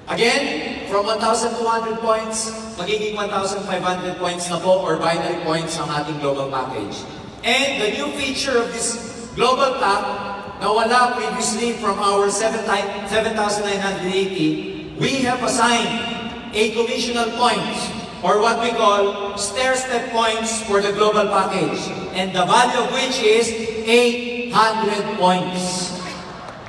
Again, from 1,200 points, magiging 1,500 points na po or binary points ang ating global package. And the new feature of this global pack na wala previously from our 7,980, we have assigned a conditional points or what we call stair-step points for the global package, and the value of which is 800 points.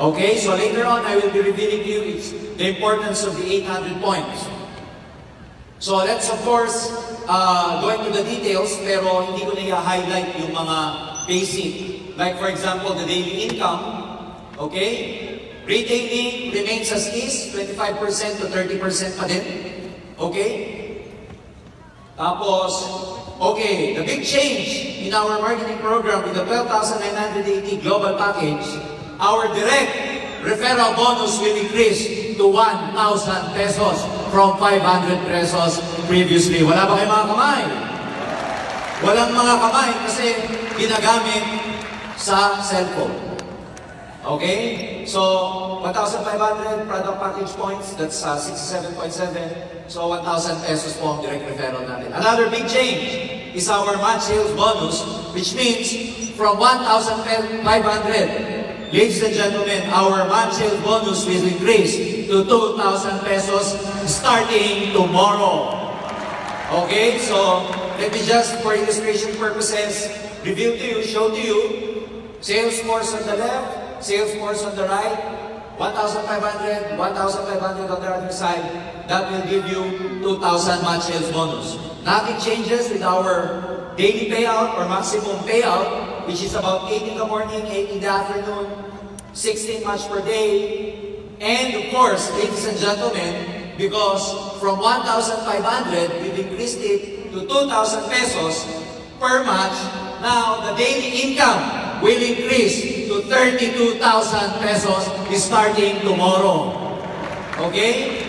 Okay, so later on I will be revealing to you the importance of the 800 points. So let's of course go into the details, pero hindi ko na i-highlight yung mga basic. Like for example, the daily income. Okay, retaining remains as is, 25% to 30% pa din. Okay? Tapos, okay, the big change in our marketing program with the 12,980 global package, our direct referral bonus will increase to 1,000 pesos from 500 pesos previously. Wala ba kayong mga kamay? Walang mga kamay kasi ginagamit sa cellphone. Okay? So, 1,500 product package points, that's 67.7. So, 1,000 pesos po ang direct referral natin. Another big change is our match sales bonus, which means from 1,500, ladies and gentlemen, our match sales bonus will increase to 2,000 pesos starting tomorrow. Okay? So, let me just, for illustration purposes, reveal to you, show to you, sales force on the left, sales force on the right, 1,500, 1,500 on the other side. That will give you 2,000 match sales bonus. Nothing changes with our daily payout or maximum payout, which is about 8 in the morning, 8 in the afternoon, 16 match per day. And of course, ladies and gentlemen, because from 1,500, we've increased it to 2,000 pesos per match, now the daily income will increase to 32,000 pesos starting tomorrow. Okay?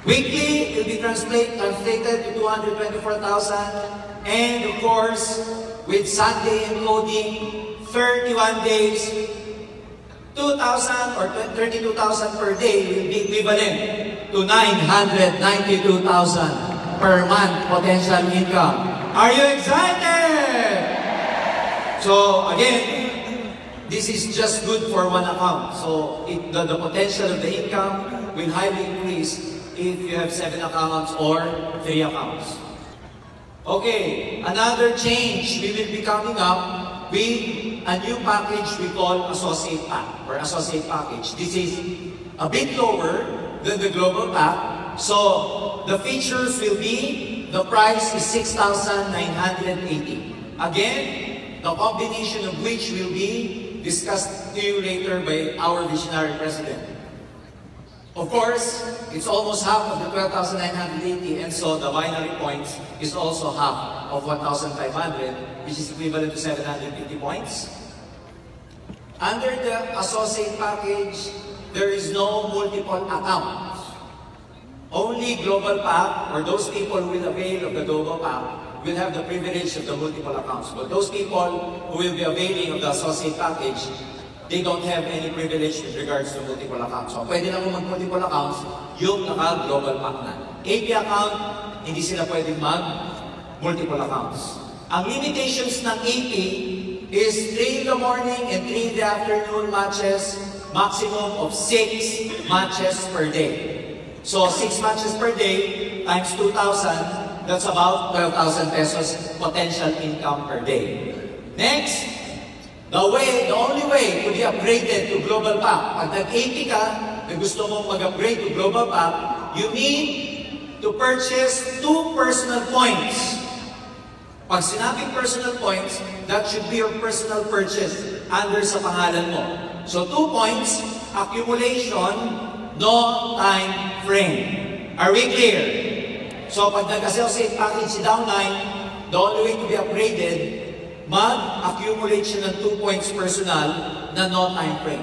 Weekly, it will be translated to 224,000. And of course, with Sunday encoding, 31 days, 2,000 or 32,000 per day will be equivalent to 992,000 per month potential income. Are you excited? So again, this is just good for one account. So the potential of the income will highly increase if you have 7 accounts or 3 accounts. Okay, another change we will be coming up with a new package we call Associate Pack or Associate Package. This is a bit lower than the Global Pack. So the features will be, the price is 6,980. Again, the combination of which will be discussed to you later by our visionary president. Of course, it's almost half of the 12,980, and so the binary points is also half of 1,500, which is equivalent to 750 points. Under the associate package, there is no multiple accounts. Only Global Pack, or those people who will avail of the Global Pack, will have the privilege of the multiple accounts. But those people who will be availing of the associate package, they don't have any privilege with regards to multiple accounts. So, pwede lang mag-multiple accounts yung naka-Global Pack na. AP account, hindi sila pwedeng mag-multiple accounts. Ang limitations ng AP is 3 in the morning and 3 in the afternoon matches, maximum of 6 matches per day. So, 6 matches per day times 2,000, that's about 12,000 pesos potential income per day. Next, the only way to be upgraded to Global Pack, pag nag-AP ka, na gusto mong mag-upgrade to Global Pack, you need to purchase 2 personal points. Pag sinabing personal points, that should be your personal purchase under sa pangalan mo. So 2 points, accumulation, no time frame. Are we clear? So, pag nag-associate package si Downline, the only way to be upgraded, mag-accumulate siya ng 2 points personal na no time frame.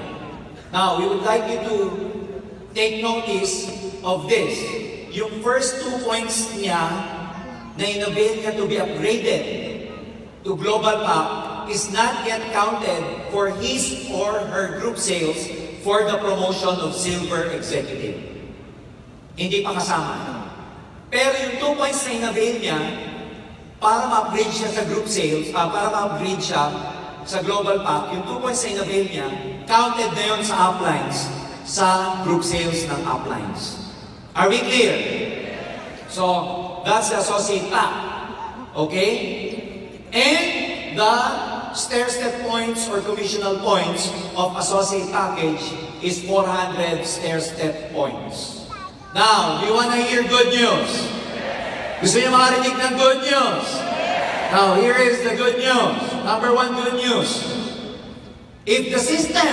Now, we would like you to take notice of this. Yung first 2 points niya na inavail niya to be upgraded to Global Pack is not yet counted for his or her group sales for the promotion of Silver Executive. Hindi pa kasama. Pero yung 2 points na in-avail niya, para ma-upgrade siya sa group sales, para ma-upgrade siya sa global pack, yung 2 points na in-avail niya, counted na yun sa uplines, sa group sales ng uplines. Are we clear? So, that's the associate pack. Okay? And the stair-step points or commissional points of associate package is 400 stair-step points. Now, do you want to hear good news? Gusto niyo makarinig ng good news? Now, here is the good news. Number 1 good news. If the system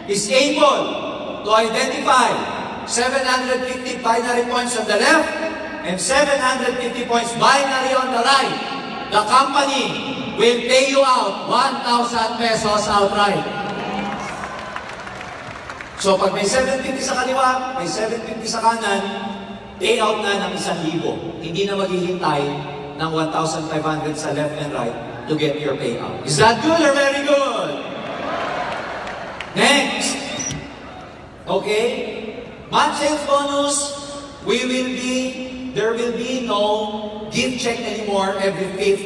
is able to identify 750 binary points on the left and 750 points binary on the right, the company will pay you out 1,000 pesos outright. So pag may 750 sa kaliwa, may 750 sa kanan, pay out na ng 1,000. Hindi na maghihintay ng 1,500 sa left and right to get your payout. Is that good or very good? Next. Okay? Month sales bonus, there will be no gift check anymore every 5th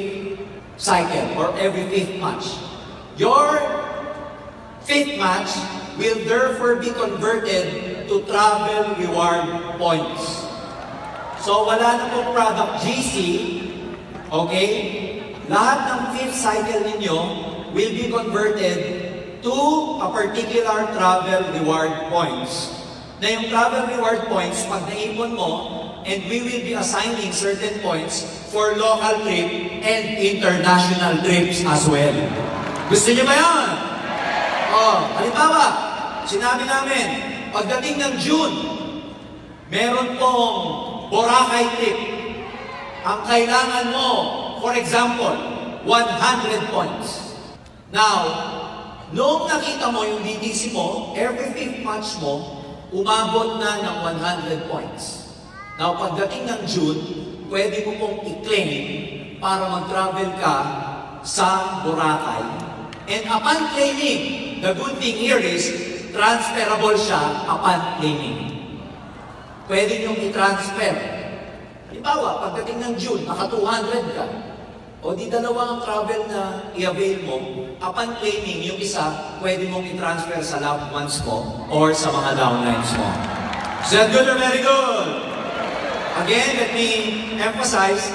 cycle or every 5th match. Your 5th match will therefore be converted to travel reward points. So wala na pong product GC, okay? Lahat ng 5th cycle ninyo will be converted to a particular travel reward points. Na yung travel reward points, pag naipon mo, and we will be assigning certain points for local trip and international trips as well. Gusto niyo ba yan? Halimbawa, sinabi namin, pagdating ng June, meron pong Boracay trip. Ang kailangan mo, for example, 100 points. Now, noong nakita mo yung DTC mo, every 5th match mo, umabot na ng 100 points. Now, pagdating ng June, pwede mo pong i-claim para mag-travel ka sa Boracay. And upon claiming, the good thing here is, transferable siya upon claiming. Pwede niyong i-transfer. Halimbawa, pagdating ng June, naka 200 ka. O di dalawa ang travel na i-avail mo, upon claiming, yung isa, pwede mong i-transfer sa loved ones mo or sa mga downlines mo. Is that good or very good? Again, let me emphasize,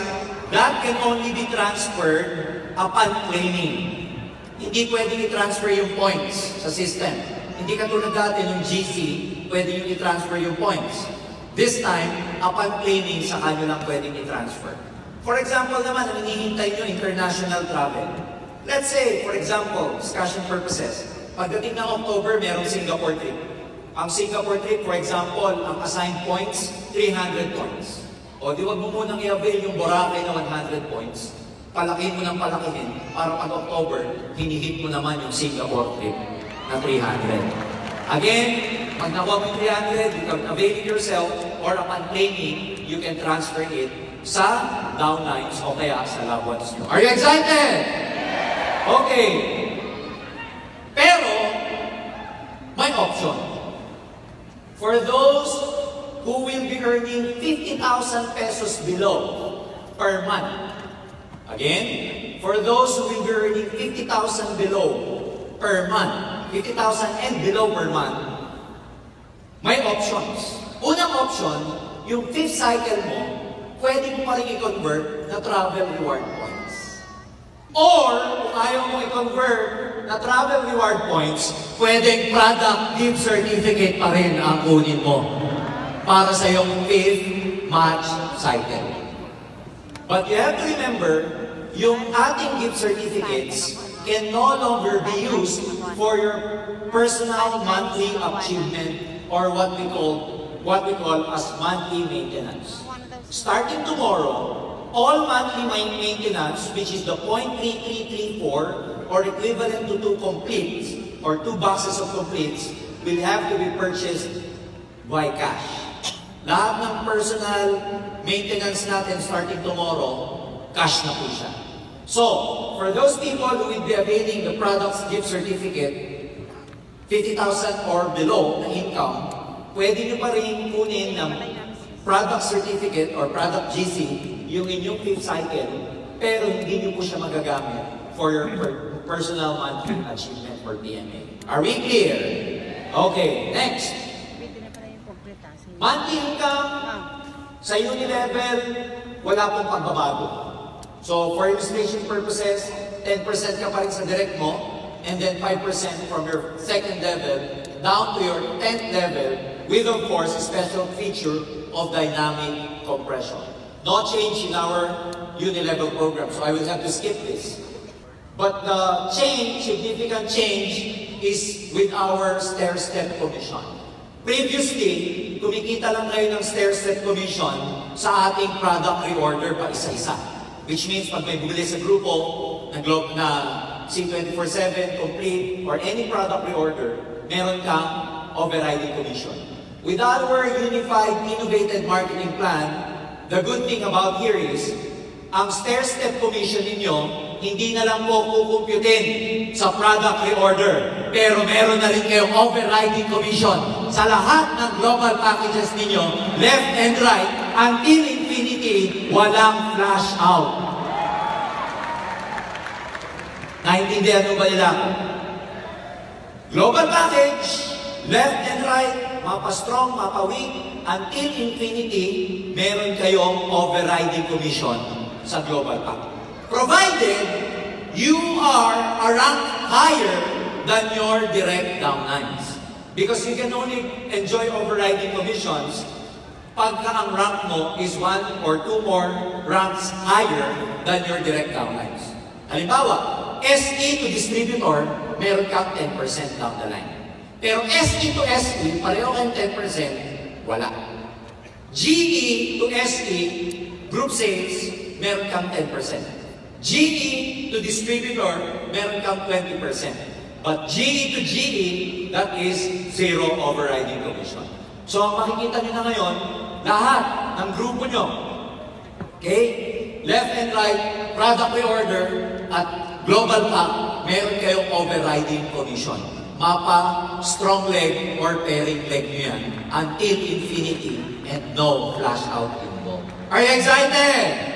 that can only be transferred upon claiming. Hindi pwedeng i-transfer yung points sa system. Hindi katulad dati yung GC, pwede yung i-transfer yung points. This time, upon claiming, sa kanyo lang pwedeng i-transfer. For example naman, ang hinihintay nyo, international travel. Let's say, for example, discussion purposes, pagdating ng October, merong Singapore trip. Ang Singapore trip, for example, ang assigned points, 300 points. O di wag mo munang i-avail yung Boracay na 100 points. Palakihin mo ng palakihin para pag October, hinihit mo naman yung Singapore trip na 300. Again, pag nakuha mo yung 300, you can avail it yourself or upon claiming, you can transfer it sa downlines o kaya sa loved ones nyo. Are you excited? Okay. Pero, may option. For those who will be earning 50,000 pesos below per month. Again, for those who will be earning 50,000 below per month, 50,000 and below per month, may options. Unang option, yung 5th cycle mo, pwede mo pa rin i-convert na travel reward points. Or, kung ayaw mo i-convert na travel reward points, pwedeng product gift certificate pa rin ang kunin mo para sa yung 5th match cycle. But you have to remember, yung ating gift certificates can no longer be used for your personal monthly achievement or what we call as monthly maintenance. Starting tomorrow, all monthly maintenance, which is the 0.3334 or equivalent to 2 completes or 2 boxes of completes, will have to be purchased by cash. Lahat ng personal maintenance natin starting tomorrow, cash na po siya. So, for those people who will be availing the product's gift certificate, 50,000 or below na income, pwede nyo pa rin kunin ng product certificate or product GC, yung inyong 5th cycle, pero hindi nyo po siya magagamit for your personal monthly achievement for PMA. Are we clear? Okay, next. Monthly income sa uni level, wala pong pagbabago. So for illustration purposes, 10% ka pa rin sa direct mo, and then 5% from your second level down to your 10th level with, of course, a special feature of dynamic compression. No change in our uni-level program, so I will have to skip this. But the change, significant change, is with our stair-step commission. Previously, kumikita lang kayo ng stair-step commission sa ating product reorder pa isa-isa. Which means pag may bumili sa grupo na C24/7, complete, or any product reorder, meron kang overriding commission. With our unified, innovated marketing plan, the good thing about here is, ang stair-step commission ninyo, hindi na lang po kukumputin sa product reorder, pero meron na rin kayong overriding commission sa lahat ng global packages ninyo, left and right, until infinity, walang flash out. Naintindihan mo ba nila? Global package, left and right, mapa-strong, mapa-weak, until infinity, meron kayong overriding commission sa global package. Provided you are a rank higher than your direct downlines. Because you can only enjoy overriding commissions pagka ang rank mo is 1 or 2 more ranks higher than your direct downlines. Halimbawa, SE to distributor, meron kang 10% down the line. Pero SE to SE, pareho kang 10%, wala. GE to SE, group sales, meron kang 10%. GE to distributor, meron kang 20%. But GE to GE, that is zero overriding commission. So, ang makikita nyo na ngayon, lahat ng grupo nyo, okay, left and right, product reorder, at global pack, meron kayong overriding commission. Mapa, strong leg, or pairing leg nyo yan until infinity and no flash out involved. Are you excited?